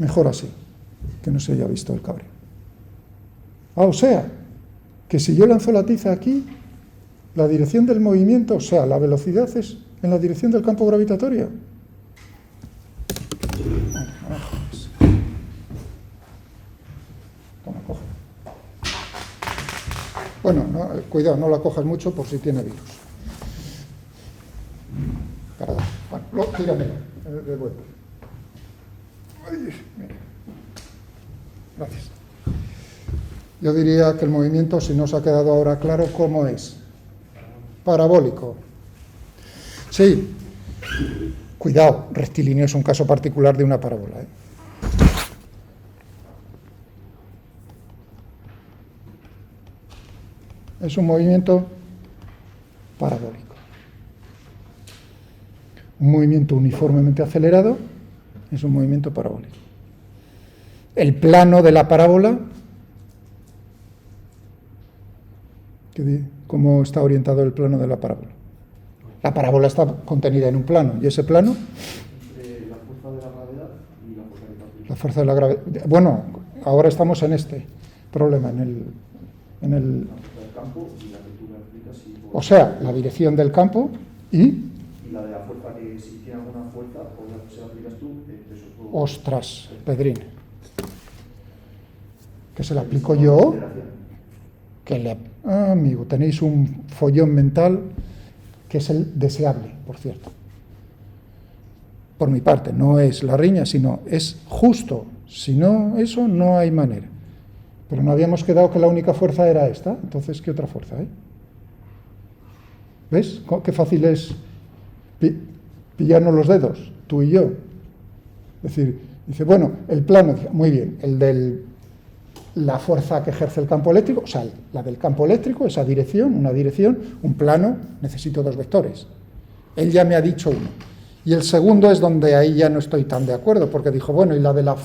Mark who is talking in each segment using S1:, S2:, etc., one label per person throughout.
S1: Mejor así, que no se haya visto el cabreo. O sea, que si yo lanzo la tiza aquí, la dirección del movimiento, o sea, la velocidad es en la dirección del campo gravitatorio. Toma, coge. Bueno, cuidado, no la cojas mucho por si tiene virus. Bueno, tíramela de vuelta. Mira. Gracias. Yo diría que el movimiento, si no os ha quedado ahora claro, ¿cómo es? Parabólico. Sí. Cuidado, rectilíneo es un caso particular de una parábola, ¿eh? Es un movimiento parabólico. Un movimiento uniformemente acelerado es un movimiento parabólico. El plano de la parábola, ¿cómo está orientado el plano de la parábola? La parábola está contenida en un plano, ¿y ese plano?
S2: Entre la fuerza de la gravedad y la fuerza de gravitación.
S1: La fuerza de la gravedad. Bueno, ahora estamos en este problema, en el
S2: campo y la que tú me explicas.
S1: O sea, la dirección del campo y
S2: la de la fuerza, que si tiene alguna fuerza, o la que se la aplicas tú, eso es todo.
S1: Ostras, Pedrín. ¿Que se la aplico yo? Amigo, tenéis un follón mental que es el deseable, por cierto. Por mi parte, no es la riña, sino es justo. Si no, eso no hay manera. Pero no habíamos quedado que la única fuerza era esta, entonces, ¿qué otra fuerza hay? ¿Ves? Qué fácil es pillarnos los dedos, tú y yo. Es decir, dice, bueno, el plano, muy bien, el de la fuerza que ejerce el campo eléctrico, o sea, la del campo eléctrico, esa dirección, una dirección, un plano, necesito dos vectores. Él ya me ha dicho uno. Y el segundo es donde ahí ya no estoy tan de acuerdo, porque dijo, bueno, y la de la...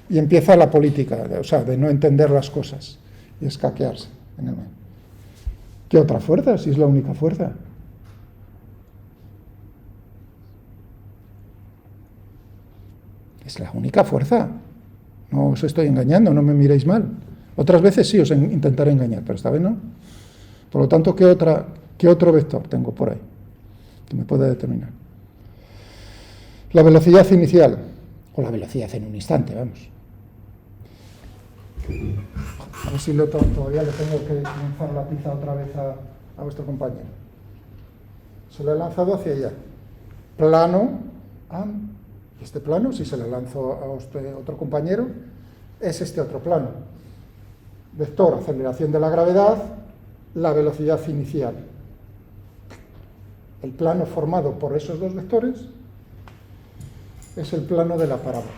S1: Y empieza la política, o sea, de no entender las cosas y escaquearse en el medio. ¿Qué otra fuerza? Si es la única fuerza. Es la única fuerza. No os estoy engañando, no me miréis mal. Otras veces sí os intentaré engañar, pero esta vez no. Por lo tanto, ¿qué otro vector tengo por ahí que me puede determinar? La velocidad inicial, o la velocidad en un instante, vamos. A ver si todavía le tengo que lanzar la tiza otra vez a vuestro compañero. Se lo he lanzado hacia allá. Plano. Este plano, si se lo lanzo a otro compañero, es este otro plano. Vector, aceleración de la gravedad, la velocidad inicial. El plano formado por esos dos vectores es el plano de la parábola.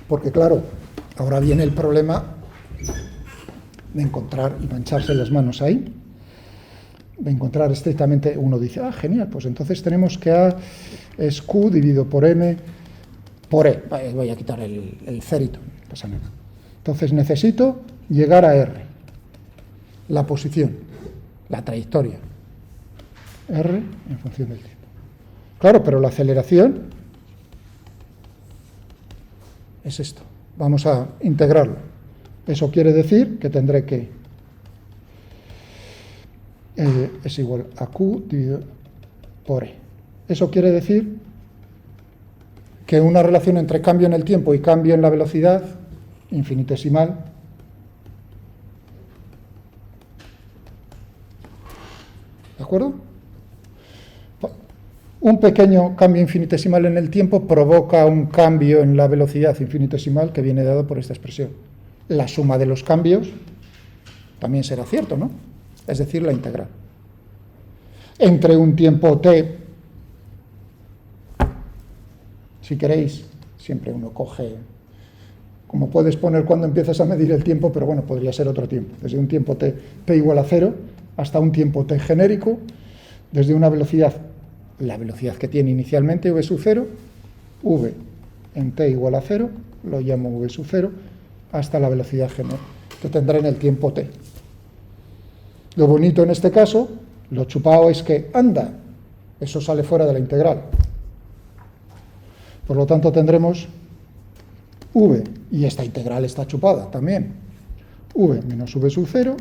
S1: Porque claro, ahora viene el problema de encontrar y mancharse las manos ahí, de encontrar estrictamente, uno dice, genial, pues entonces tenemos que A es Q dividido por M por E. Voy a quitar el cerito, no pasa nada. Entonces necesito llegar a R, la posición, la trayectoria, R en función del tiempo. Claro, pero la aceleración es esto. Vamos a integrarlo. Eso quiere decir que tendré que es igual a Q dividido por E. Eso quiere decir que una relación entre cambio en el tiempo y cambio en la velocidad infinitesimal ¿de acuerdo? Un pequeño cambio infinitesimal en el tiempo provoca un cambio en la velocidad infinitesimal que viene dado por esta expresión. La suma de los cambios también será cierto, ¿no? Es decir, la integral. Entre un tiempo t, si queréis, siempre uno coge, como puedes poner cuando empiezas a medir el tiempo, pero bueno, podría ser otro tiempo, desde un tiempo t igual a 0 hasta un tiempo t genérico, desde una velocidad, la velocidad que tiene inicialmente v sub 0, v en t igual a 0, lo llamo v sub 0, hasta la velocidad que tendrá en el tiempo t. Lo bonito en este caso, lo chupado es que, anda, eso sale fuera de la integral. Por lo tanto, tendremos v, y esta integral está chupada también, v menos v sub 0,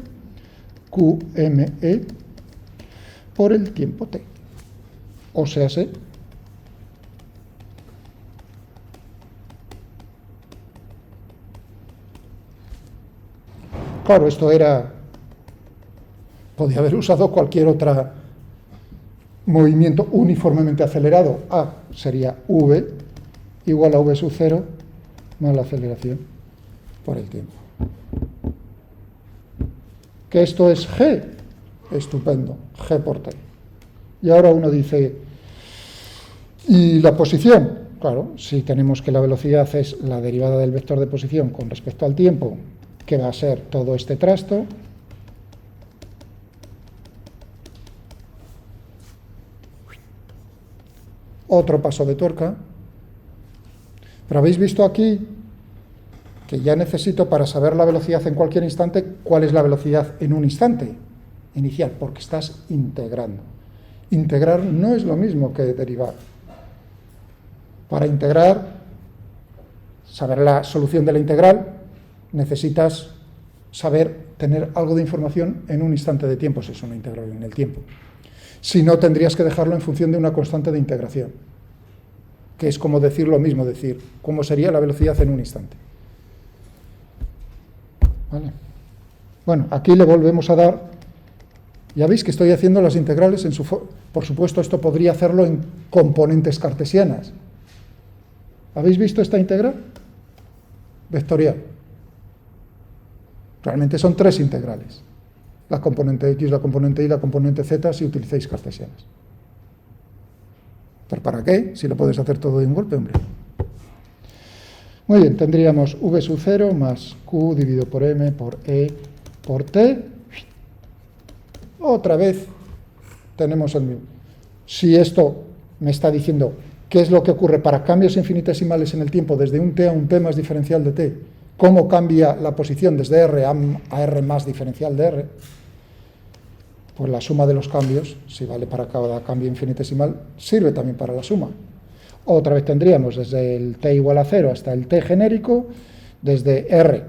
S1: qme por el tiempo t. O sea, claro, esto podía haber usado cualquier otro movimiento uniformemente acelerado. A sería v igual a v sub 0 más la aceleración por el tiempo. ¿Que esto es g? Estupendo, g por t. Y ahora uno dice, ¿y la posición? Claro, si tenemos que la velocidad es la derivada del vector de posición con respecto al tiempo, que va a ser todo este trasto, otro paso de tuerca. Pero habéis visto aquí que ya necesito, para saber la velocidad en cualquier instante, cuál es la velocidad en un instante inicial, porque estás integrando. Integrar no es lo mismo que derivar. Para integrar, saber la solución de la integral, necesitas tener algo de información en un instante de tiempo, si es una integral en el tiempo. Si no, tendrías que dejarlo en función de una constante de integración, que es como decir lo mismo, decir cómo sería la velocidad en un instante. ¿Vale? Bueno, aquí le volvemos a dar, ya veis que estoy haciendo las integrales por supuesto, esto podría hacerlo en componentes cartesianas. ¿Habéis visto esta integral? Vectorial. Realmente son tres integrales. La componente x, la componente y, la componente z, si utilizáis cartesianas. ¿Pero para qué? Si lo puedes hacer todo de un golpe, hombre. Muy bien, tendríamos v sub 0 más q dividido por m por e por t. Otra vez tenemos el mismo. Si esto me está diciendo qué es lo que ocurre para cambios infinitesimales en el tiempo desde un t a un t más diferencial de t, cómo cambia la posición desde r a r más diferencial de r, pues la suma de los cambios, si vale para cada cambio infinitesimal, sirve también para la suma. Otra vez tendríamos desde el t igual a 0 hasta el t genérico, desde r,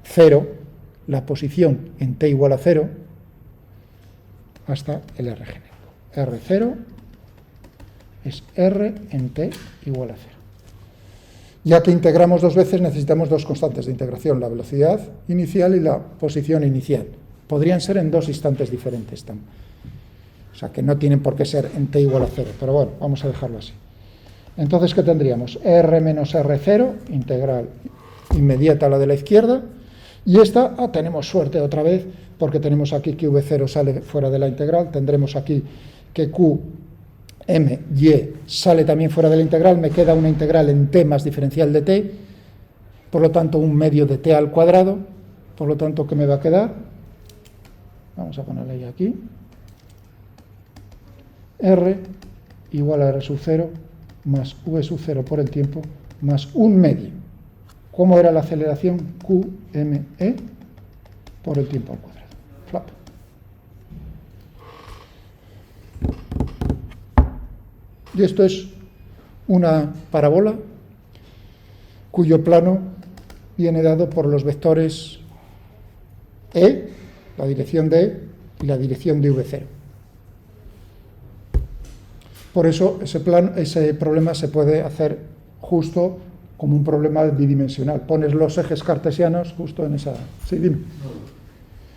S1: 0, la posición en t igual a 0, hasta el r genérico. R0 es r en t igual a 0. Ya que integramos dos veces, necesitamos dos constantes de integración, la velocidad inicial y la posición inicial. Podrían ser en dos instantes diferentes también. O sea, que no tienen por qué ser en t igual a 0, pero bueno, vamos a dejarlo así. Entonces, ¿qué tendríamos? R menos R0, integral inmediata a la de la izquierda, y esta, tenemos suerte otra vez, porque tenemos aquí que V0 sale fuera de la integral, tendremos aquí que QMY sale también fuera de la integral, me queda una integral en t más diferencial de t, por lo tanto un medio de t al cuadrado, por lo tanto, ¿qué me va a quedar? Vamos a ponerle ahí aquí. R igual a R sub 0 más V sub 0 por el tiempo más un medio. ¿Cómo era la aceleración? QME por el tiempo al cuadrado. Flap. Y esto es una parábola cuyo plano viene dado por los vectores E, la dirección de E y la dirección de V0. Por eso ese problema se puede hacer justo como un problema bidimensional. Pones los ejes cartesianos justo en esa... Sí, dime.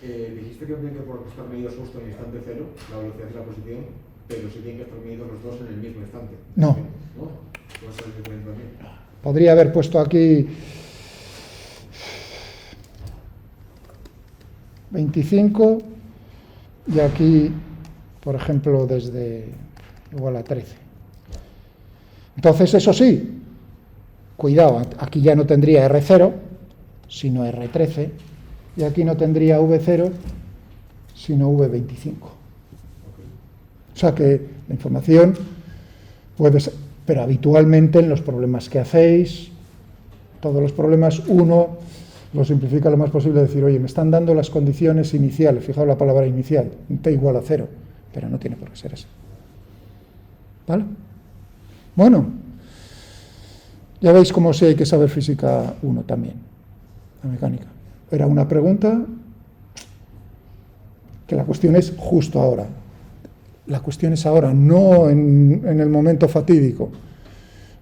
S2: Dijiste que no tienen que estar medidos justo en el instante cero, la velocidad y la posición, pero sí tienen que estar medidos los dos en el mismo instante.
S1: No.
S2: ¿No? ¿Puede ser diferente también?
S1: Podría haber puesto aquí 25 y aquí, por ejemplo, desde igual a 13. Entonces, eso sí, cuidado, aquí ya no tendría R0, sino R13, y aquí no tendría V0, sino V25. O sea que la información puede ser, pero habitualmente en los problemas que hacéis, todos los problemas, uno lo simplifica lo más posible, decir, oye, me están dando las condiciones iniciales, fijaos la palabra inicial, t igual a 0, pero no tiene por qué ser eso. ¿Vale? Bueno, Ya veis cómo sí hay que saber física 1 también, la mecánica. Era una pregunta que la cuestión es justo ahora. La cuestión es ahora, no en el momento fatídico,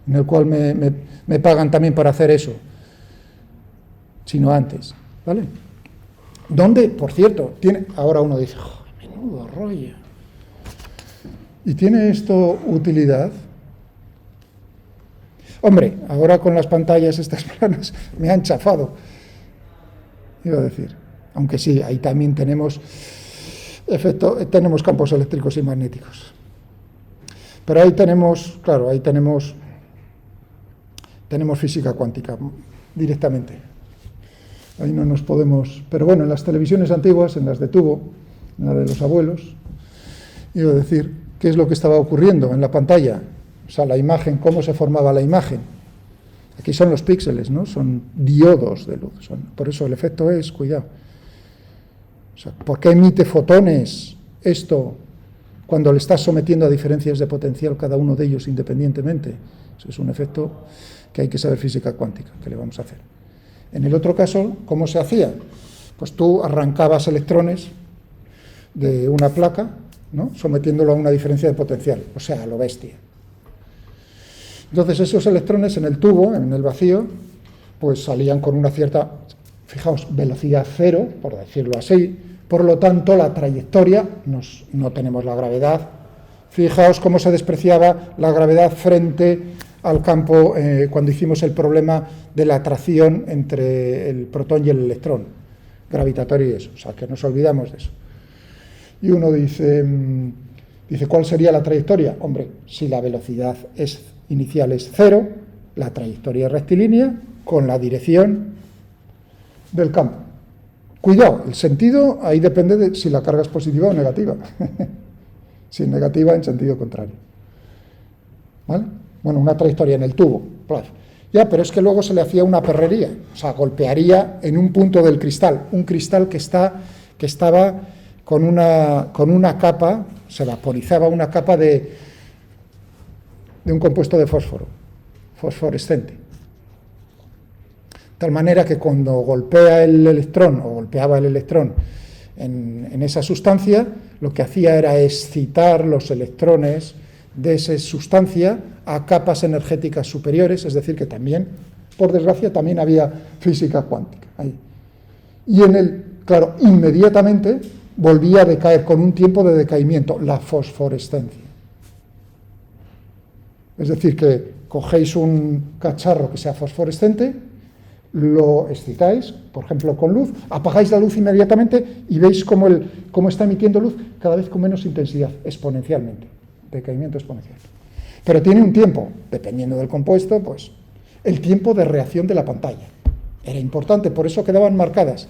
S1: en el cual me pagan también para hacer eso, sino antes, ¿vale? ¿Dónde? Por cierto, tiene, ahora uno dice, oh, menudo rollo. ¿Y tiene esto utilidad? Hombre, ahora con las pantallas estas planas me han chafado, iba a decir. Aunque sí, ahí también tenemos campos eléctricos y magnéticos. Pero ahí tenemos, claro, ahí tenemos física cuántica directamente. Ahí no nos podemos... Pero bueno, en las televisiones antiguas, en las de tubo, en la de los abuelos, iba a decir, ¿qué es lo que estaba ocurriendo en la pantalla? O sea, la imagen, cómo se formaba la imagen. Aquí son los píxeles, ¿no? Son diodos de luz. Por eso el efecto es, cuidado. O sea, ¿por qué emite fotones esto cuando le estás sometiendo a diferencias de potencial cada uno de ellos independientemente? Eso es un efecto que hay que saber física cuántica, que le vamos a hacer. En el otro caso, ¿cómo se hacía? Pues tú arrancabas electrones de una placa, ¿no? Sometiéndolo a una diferencia de potencial, o sea, a lo bestia. Entonces esos electrones en el tubo, en el vacío, pues salían con una cierta, fijaos, velocidad cero, por decirlo así. Por lo tanto, la trayectoria, no tenemos la gravedad. Fijaos cómo se despreciaba la gravedad frente al campo cuando hicimos el problema de la atracción entre el protón y el electrón, gravitatorio y eso, o sea, que nos olvidamos de eso. Y uno dice, ¿cuál sería la trayectoria? Hombre, si la velocidad inicial es cero, la trayectoria es rectilínea con la dirección del campo. Cuidado, el sentido ahí depende de si la carga es positiva o negativa. Si es negativa, en sentido contrario. ¿Vale? Bueno, una trayectoria en el tubo. Ya, pero es que luego se le hacía una perrería, o sea, golpearía en un punto del cristal, un cristal que estaba con una capa, se vaporizaba una capa de un compuesto de fósforo, fosforescente. De tal manera que cuando golpea el electrón, o golpeaba el electrón en esa sustancia, lo que hacía era excitar los electrones de esa sustancia a capas energéticas superiores, es decir, que también, por desgracia, también había física cuántica ahí. Y claro, inmediatamente volvía a decaer con un tiempo de decaimiento, la fosforescencia. Es decir, que cogéis un cacharro que sea fosforescente, lo excitáis, por ejemplo, con luz, apagáis la luz inmediatamente y veis cómo está emitiendo luz cada vez con menos intensidad, exponencialmente, decaimiento exponencial. Pero tiene un tiempo, dependiendo del compuesto, pues el tiempo de reacción de la pantalla. Era importante, por eso quedaban marcadas.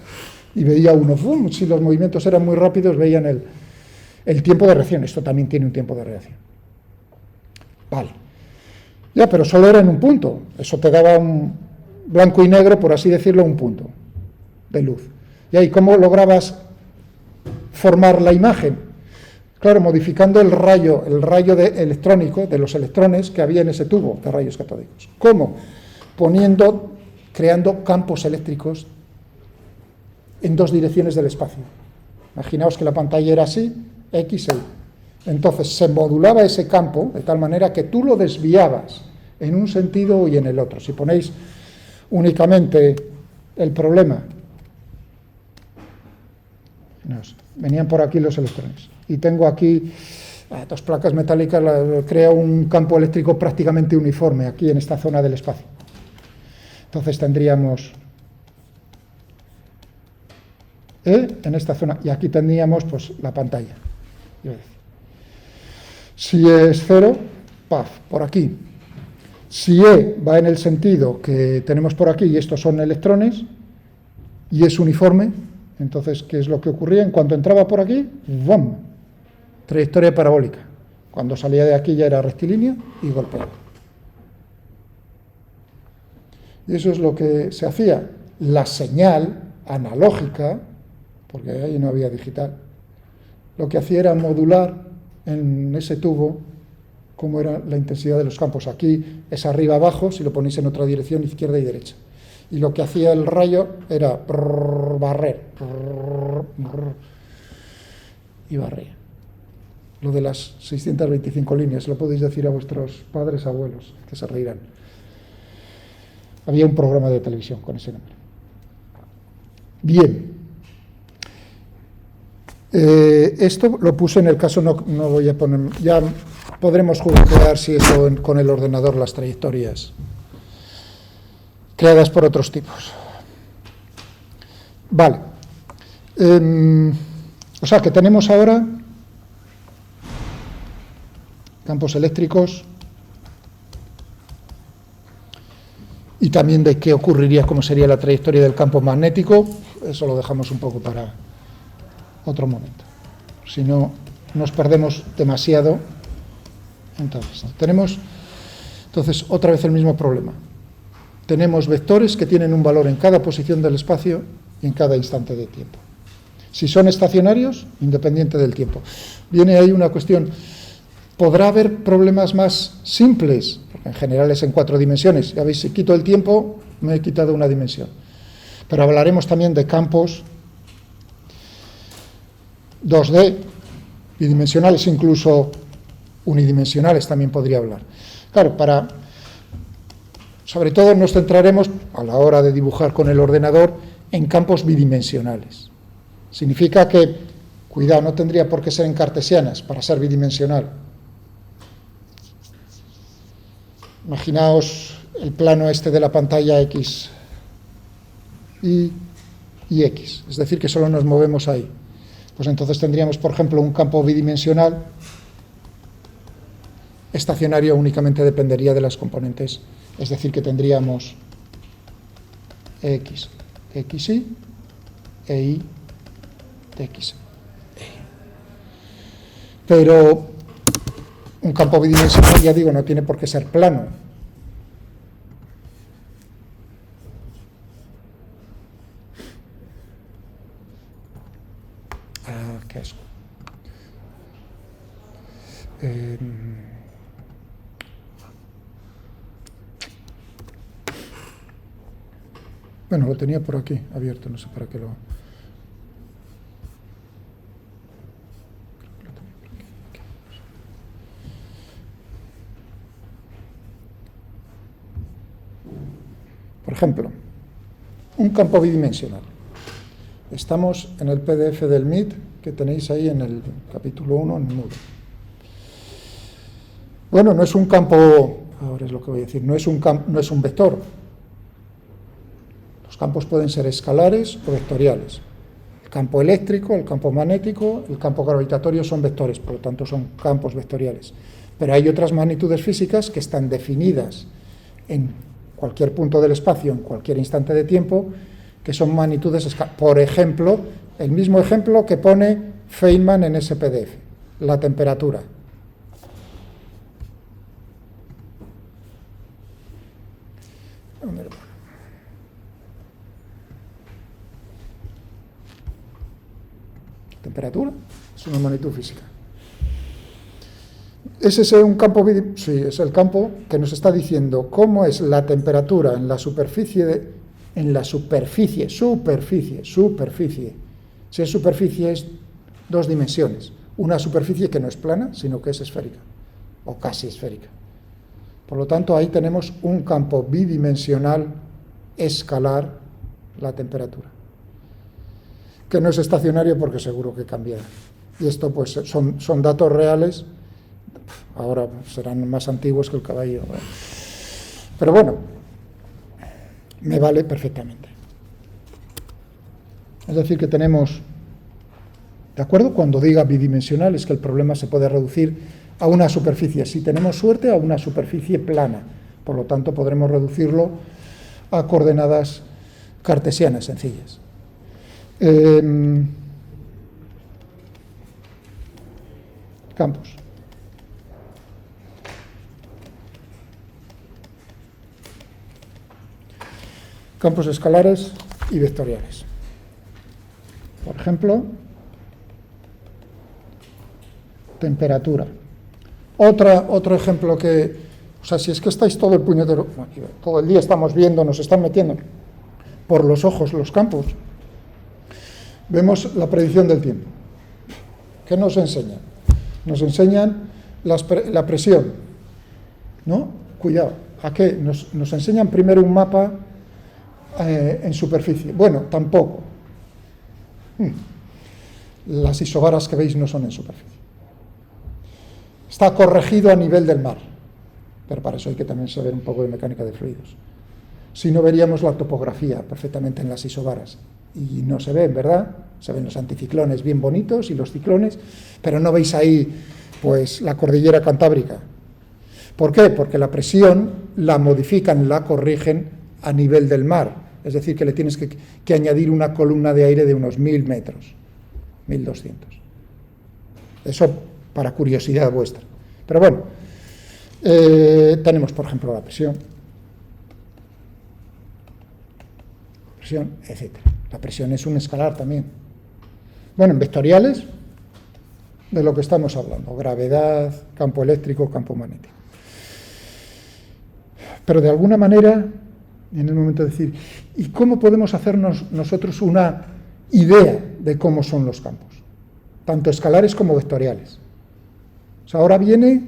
S1: Y veía uno, ¡fum! Si los movimientos eran muy rápidos, veían el tiempo de reacción. Esto también tiene un tiempo de reacción. Vale. Ya, pero solo era en un punto. Eso te daba un blanco y negro, por así decirlo, un punto de luz. ¿Y cómo lograbas formar la imagen? Claro, modificando el rayo electrónico de los electrones que había en ese tubo de rayos catódicos. ¿Cómo? Creando campos eléctricos en dos direcciones del espacio. Imaginaos que la pantalla era así, X e Y. Entonces se modulaba ese campo de tal manera que tú lo desviabas en un sentido y en el otro. Si ponéis únicamente el problema, venían por aquí los electrones. Y tengo aquí dos placas metálicas, crea un campo eléctrico prácticamente uniforme aquí en esta zona del espacio. Entonces tendríamos en esta zona, y aquí tendríamos pues la pantalla. Si es cero, ¡paf!, por aquí. Si E va en el sentido que tenemos por aquí, y estos son electrones, y es uniforme, entonces, ¿qué es lo que ocurría? En cuanto entraba por aquí, ¡bum!, trayectoria parabólica. Cuando salía de aquí ya era rectilínea y golpeaba. Y eso es lo que se hacía. La señal analógica, porque ahí no había digital, lo que hacía era modular en ese tubo cómo era la intensidad de los campos. Aquí es arriba abajo, si lo ponéis en otra dirección, izquierda y derecha. Y lo que hacía el rayo era barrer y barrer. Lo de las 625 líneas, lo podéis decir a vuestros padres, abuelos, que se reirán. Había un programa de televisión con ese nombre. Bien. Esto lo puse en el caso, no voy a poner, ya podremos jugar si eso con el ordenador, las trayectorias creadas por otros tipos. Vale. O sea que tenemos ahora campos eléctricos y también de qué ocurriría, cómo sería la trayectoria del campo magnético. Eso lo dejamos un poco para otro momento. Si no, nos perdemos demasiado. Entonces, tenemos otra vez el mismo problema. Tenemos vectores que tienen un valor en cada posición del espacio y en cada instante de tiempo. Si son estacionarios, independiente del tiempo. Viene ahí una cuestión. ¿Podrá haber problemas más simples? Porque en general es en 4 dimensiones. Ya veis, si quito el tiempo, me he quitado una dimensión. Pero hablaremos también de campos 2D, bidimensionales, incluso unidimensionales también podría hablar. Claro, sobre todo nos centraremos, a la hora de dibujar con el ordenador, en campos bidimensionales. Significa que, cuidado, no tendría por qué ser en cartesianas para ser bidimensional. Imaginaos el plano este de la pantalla X y X, es decir, que solo nos movemos ahí. Pues entonces tendríamos, por ejemplo, un campo bidimensional estacionario, únicamente dependería de las componentes, es decir, que tendríamos X, XY e Y de X. Pero un campo bidimensional, ya digo, no tiene por qué ser plano. Qué asco. Bueno, lo tenía por aquí abierto, no sé para qué lo... Por ejemplo, un campo bidimensional. Estamos en el PDF del MIT que tenéis ahí en el capítulo 1 en Moodle. Bueno, no es un campo, ahora es lo que voy a decir, no es un vector. Los campos pueden ser escalares o vectoriales. El campo eléctrico, el campo magnético, el campo gravitatorio son vectores, por lo tanto son campos vectoriales. Pero hay otras magnitudes físicas que están definidas en cualquier punto del espacio, en cualquier instante de tiempo, que son magnitudes, por ejemplo, el mismo ejemplo que pone Feynman en ese PDF, la temperatura. Temperatura es una magnitud física. ¿Es ese un campo? Sí, es el campo que nos está diciendo cómo es la temperatura en la superficie, superficie. Si es superficie es 2 dimensiones. Una superficie que no es plana, sino que es esférica, o casi esférica. Por lo tanto, ahí tenemos un campo bidimensional escalar, la temperatura, que no es estacionario porque seguro que cambiará. Y esto pues son datos reales, ahora serán más antiguos que el caballo. Pero bueno, me vale perfectamente. Es decir, que tenemos, ¿de acuerdo? Cuando diga bidimensional es que el problema se puede reducir a una superficie, si tenemos suerte, a una superficie plana. Por lo tanto, podremos reducirlo a coordenadas cartesianas sencillas. Campos. Campos escalares y vectoriales. Por ejemplo, temperatura. Otro ejemplo que, o sea, si es que estáis todo el puñetero, todo el día estamos viendo, nos están metiendo por los ojos los campos, vemos la predicción del tiempo. ¿Qué nos enseñan? Nos enseñan la presión, ¿no? Cuidado, ¿a qué? Nos enseñan primero un mapa en superficie. Bueno, tampoco. Las isobaras que veis no son en superficie. Está corregido a nivel del mar, pero para eso hay que también saber un poco de mecánica de fluidos. Si no, veríamos la topografía perfectamente en las isobaras. Y no se ven, ¿verdad? Se ven los anticiclones bien bonitos y los ciclones, pero no veis ahí, pues, la cordillera cantábrica. ¿Por qué? Porque la presión la modifican, la corrigen a nivel del mar. Es decir, que le tienes que añadir una columna de aire de unos 1000 metros, 1200. Eso para curiosidad vuestra. Pero bueno, tenemos, por ejemplo, la presión, etc. La presión es un escalar también. Bueno, en vectoriales, de lo que estamos hablando, gravedad, campo eléctrico, campo magnético. Pero de alguna manera, en el momento de decir, ¿y cómo podemos hacernos nosotros una idea de cómo son los campos? Tanto escalares como vectoriales. O sea, ahora viene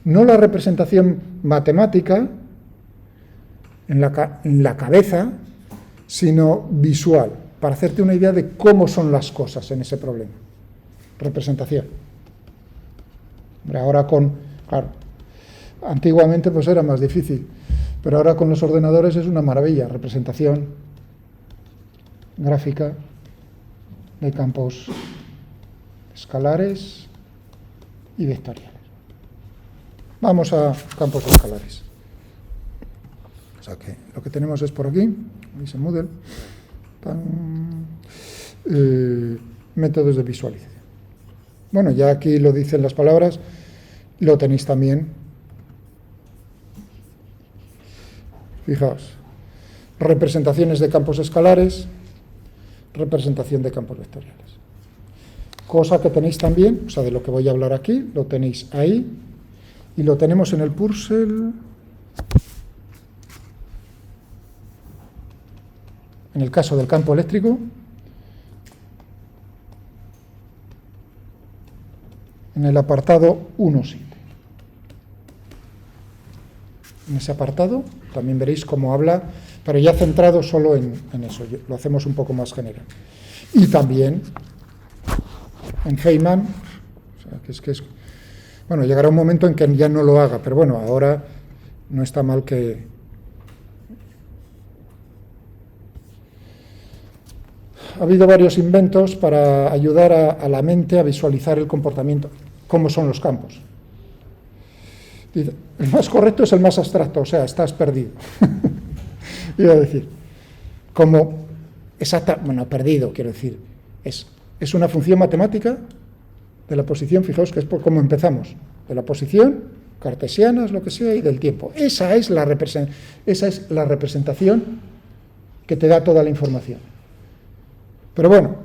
S1: no la representación matemática en la cabeza, sino visual, para hacerte una idea de cómo son las cosas en ese problema. Representación. Ahora claro, antiguamente pues era más difícil, pero ahora con los ordenadores es una maravilla. Representación gráfica de campos escalares y vectoriales. Vamos a campos escalares. O sea que lo que tenemos es por aquí, dice Moodle, métodos de visualización. Bueno, ya aquí lo dicen las palabras, lo tenéis también. Fijaos, representaciones de campos escalares, representación de campos vectoriales. Cosa que tenéis también, o sea, de lo que voy a hablar aquí, lo tenéis ahí, y lo tenemos en el Purcell, en el caso del campo eléctrico, en el apartado 1.7. En ese apartado también veréis cómo habla, pero ya centrado solo en eso, lo hacemos un poco más general. Y también en Feynman, o sea, bueno, llegará un momento en que ya no lo haga, pero bueno, ahora no está mal que... Ha habido varios inventos para ayudar a la mente a visualizar el comportamiento, cómo son los campos. El más correcto es el más abstracto, o sea, estás perdido. Iba a decir, bueno, perdido, quiero decir, es una función matemática de la posición, fijaos que es por cómo empezamos, de la posición, cartesianas, lo que sea, y del tiempo. Esa es la representación que te da toda la información. Pero bueno,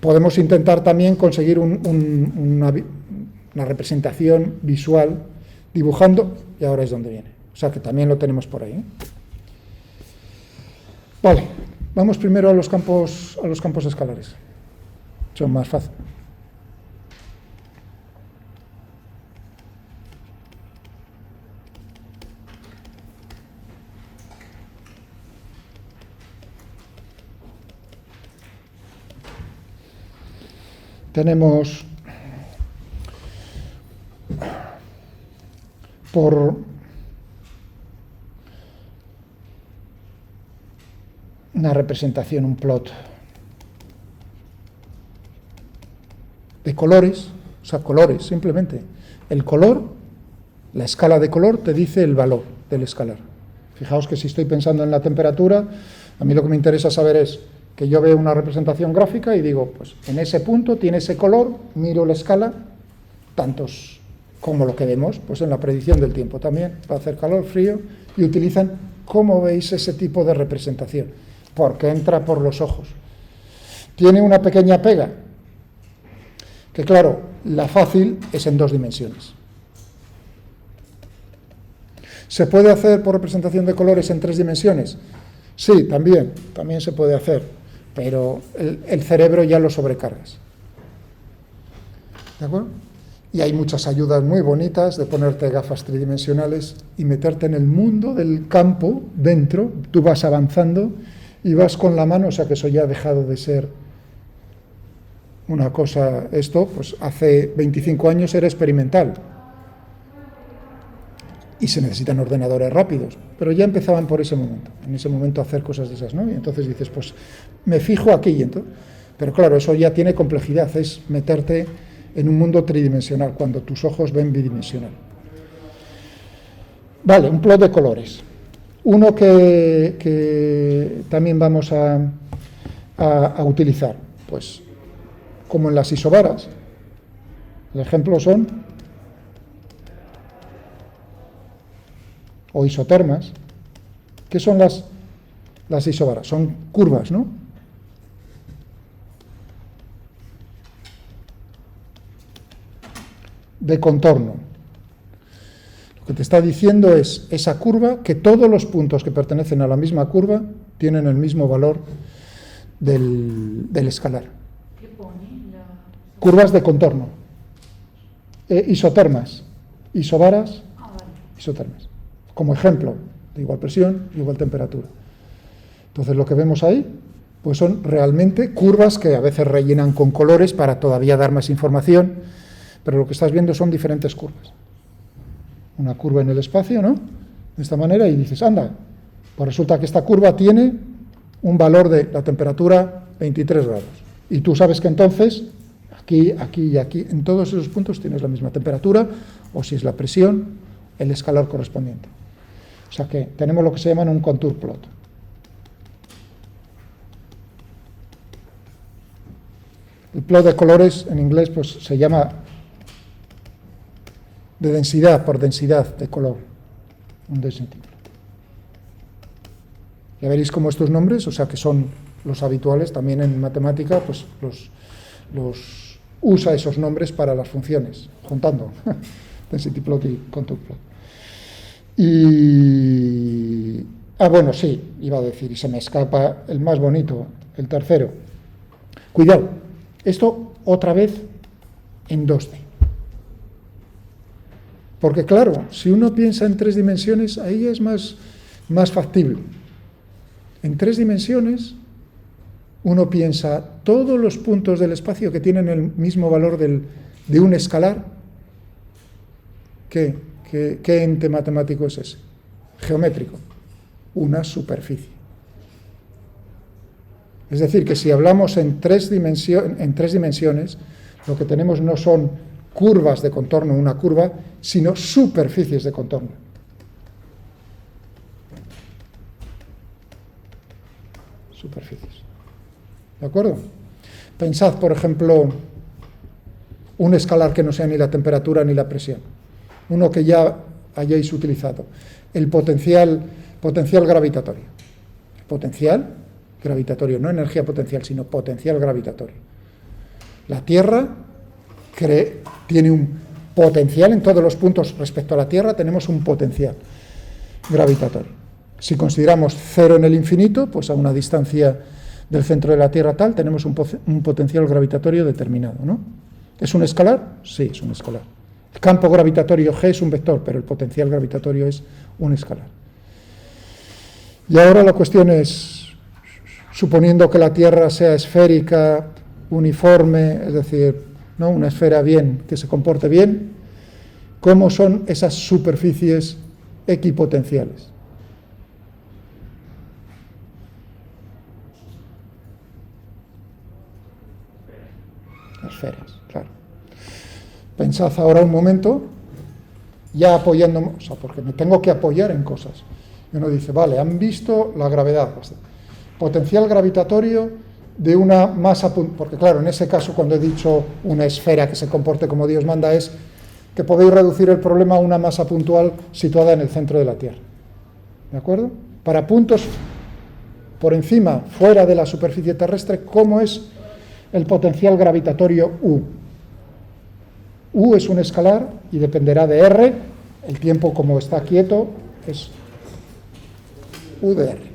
S1: podemos intentar también conseguir una representación visual dibujando, y ahora es donde viene. O sea que también lo tenemos por ahí, ¿eh? Vale, vamos primero a los campos escalares. Son más fácil. Tenemos por una representación, un plot de colores, o sea, colores, simplemente. El color, la escala de color te dice el valor del escalar. Fijaos que si estoy pensando en la temperatura, a mí lo que me interesa saber es que yo veo una representación gráfica y digo, pues en ese punto tiene ese color, miro la escala, tantos como lo que vemos, pues en la predicción del tiempo también, para hacer calor, frío, y utilizan, ¿cómo veis ese tipo de representación? Porque entra por los ojos. Tiene una pequeña pega, que claro, la fácil es en 2 dimensiones. ¿Se puede hacer por representación de colores en 3 dimensiones? Sí, también se puede hacer, pero el cerebro ya lo sobrecargas. ¿De acuerdo? Y hay muchas ayudas muy bonitas de ponerte gafas tridimensionales y meterte en el mundo del campo dentro. Tú vas avanzando y vas con la mano, o sea que eso ya ha dejado de ser una cosa, esto, pues hace 25 años era experimental. Y se necesitan ordenadores rápidos, pero ya empezaban por ese momento, en ese momento a hacer cosas de esas, ¿no? Y entonces dices, pues me fijo aquí, y entonces, pero claro, eso ya tiene complejidad, es meterte en un mundo tridimensional, cuando tus ojos ven bidimensional. Vale, un plot de colores. Uno que también vamos a utilizar, pues como en las isobaras. El ejemplo son o isotermas. ¿Qué son las isobaras? Son curvas, ¿no? De contorno. Lo que te está diciendo es esa curva, que todos los puntos que pertenecen a la misma curva tienen el mismo valor del escalar.
S3: ¿Qué pone?
S1: Curvas de contorno. Isotermas. Isobaras,
S3: Vale.
S1: isotermas. Como ejemplo, de igual presión, igual temperatura. Entonces lo que vemos ahí, pues son realmente curvas que a veces rellenan con colores para todavía dar más información, pero lo que estás viendo son diferentes curvas. Una curva en el espacio, ¿no? De esta manera, y dices, anda, pues resulta que esta curva tiene un valor de la temperatura 23 grados. Y tú sabes que entonces, aquí, aquí y aquí, en todos esos puntos tienes la misma temperatura, o si es la presión, el escalar correspondiente. O sea que tenemos lo que se llama un contour plot. El plot de colores en inglés pues se llama de densidad, por densidad de color, un density plot. Ya veréis cómo estos nombres, o sea que son los habituales, también en matemática, pues los usa esos nombres para las funciones, juntando density plot y contour plot. Y bueno, sí, iba a decir, y se me escapa el más bonito, el tercero. Cuidado, esto otra vez en 2D. Porque claro, si uno piensa en 3 dimensiones, ahí es más factible. En 3 dimensiones, uno piensa todos los puntos del espacio que tienen el mismo valor de un escalar. ¿Qué ente matemático es ese? Geométrico. Una superficie. Es decir, que si hablamos en tres dimensiones, lo que tenemos no son curvas de contorno, una curva, sino superficies de contorno. Superficies. ¿De acuerdo? Pensad, por ejemplo, un escalar que no sea ni la temperatura ni la presión. Uno que ya hayáis utilizado. El potencial gravitatorio. Potencial gravitatorio, no energía potencial, sino potencial gravitatorio. La Tierra tiene un potencial en todos los puntos respecto a la Tierra, tenemos un potencial gravitatorio. Si consideramos cero en el infinito, pues a una distancia del centro de la Tierra tal, tenemos un potencial gravitatorio determinado, ¿no? ¿Es un escalar? Sí, es un escalar. El campo gravitatorio G es un vector, pero el potencial gravitatorio es un escalar. Y ahora la cuestión es, suponiendo que la Tierra sea esférica, uniforme, es decir, ¿no? Una esfera bien, que se comporte bien, ¿cómo son esas superficies equipotenciales? Esferas, claro. Pensad ahora un momento, ya apoyándome, o sea, porque me tengo que apoyar en cosas. Y uno dice, vale, han visto la gravedad, potencial gravitatorio de una masa, porque claro, en ese caso cuando he dicho una esfera que se comporte como Dios manda, es que podéis reducir el problema a una masa puntual situada en el centro de la Tierra. ¿De acuerdo? Para puntos por encima, fuera de la superficie terrestre, ¿cómo es el potencial gravitatorio U? U es un escalar y dependerá de R, el tiempo como está quieto, es U de R.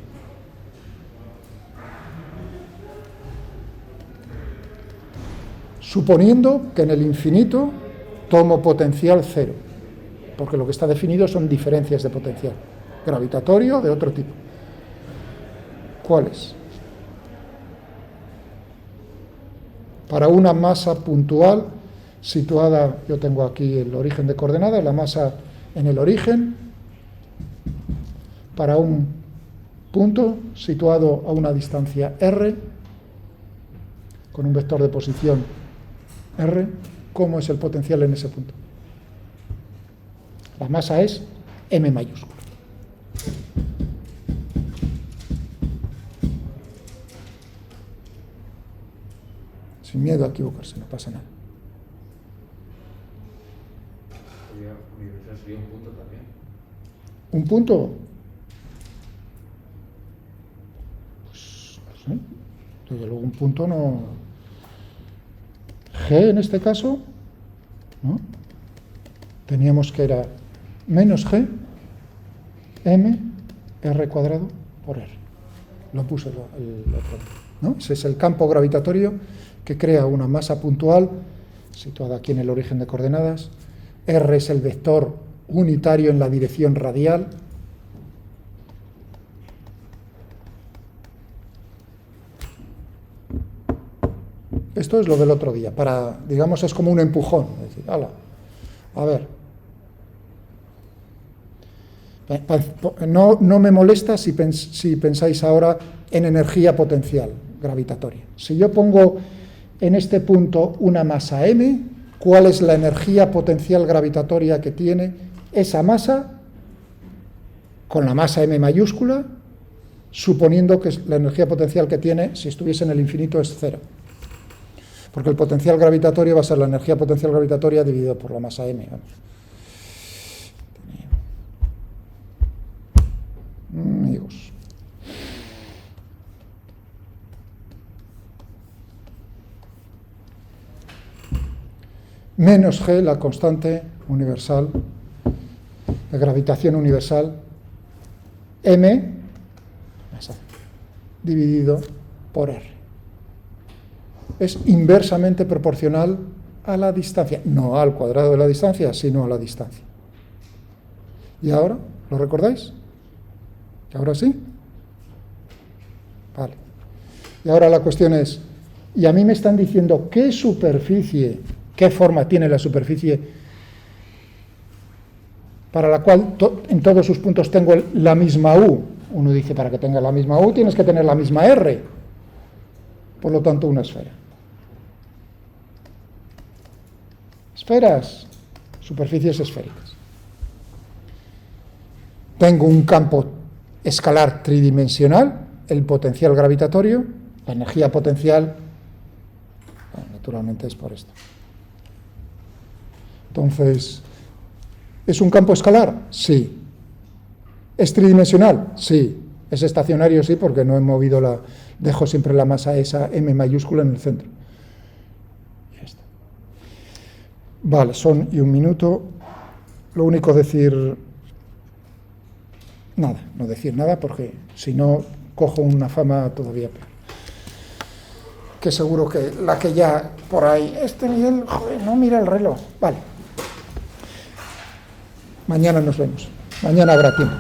S1: Suponiendo que en el infinito tomo potencial cero, porque lo que está definido son diferencias de potencial, gravitatorio de otro tipo. ¿Cuáles? Para una masa puntual situada, yo tengo aquí el origen de coordenadas, la masa en el origen, para un punto situado a una distancia r, con un vector de posición r, ¿cómo es el potencial en ese punto? La masa es m mayúscula. Sin miedo a equivocarse, no pasa nada.
S2: ¿Sería un punto también?
S1: ¿Un punto? Pues no sé. Desde luego un punto no. G en este caso, ¿no? Teníamos que era menos G, M, R cuadrado por R. Lo puse el otro, ¿no? Ese es el campo gravitatorio que crea una masa puntual situada aquí en el origen de coordenadas. R es el vector unitario en la dirección radial. Esto es lo del otro día, digamos, es como un empujón. Es decir, hala, a ver. No me molesta si pensáis ahora en energía potencial gravitatoria. Si yo pongo en este punto una masa m, ¿cuál es la energía potencial gravitatoria que tiene esa masa con la masa m mayúscula, suponiendo que la energía potencial que tiene, si estuviese en el infinito, es cero? Porque el potencial gravitatorio va a ser la energía potencial gravitatoria dividido por la masa m. Vamos. Amigos. Menos G, la constante universal, de gravitación universal, M dividido por R. Es inversamente proporcional a la distancia, no al cuadrado de la distancia, sino a la distancia. ¿Y ahora? ¿Lo recordáis? ¿Ahora sí? Vale. Y ahora la cuestión es, y a mí me están diciendo qué superficie, qué forma tiene la superficie para la cual en todos sus puntos tengo la misma U. Uno dice, para que tenga la misma U tienes que tener la misma R. Por lo tanto, una esfera. Esferas, superficies esféricas. Tengo un campo escalar tridimensional, el potencial gravitatorio, la energía potencial, bueno, naturalmente es por esto. Entonces, ¿es un campo escalar? Sí. ¿Es tridimensional? Sí. ¿Es estacionario? Sí, porque no he movido dejo siempre la masa esa M mayúscula en el centro. Ya está. Vale, son y un minuto. Lo único decir... Nada, no decir nada, porque si no, cojo una fama todavía peor. Que seguro que la que ya por ahí... Miguel, joder, no mira el reloj. Vale. Mañana nos vemos. Mañana habrá tiempo.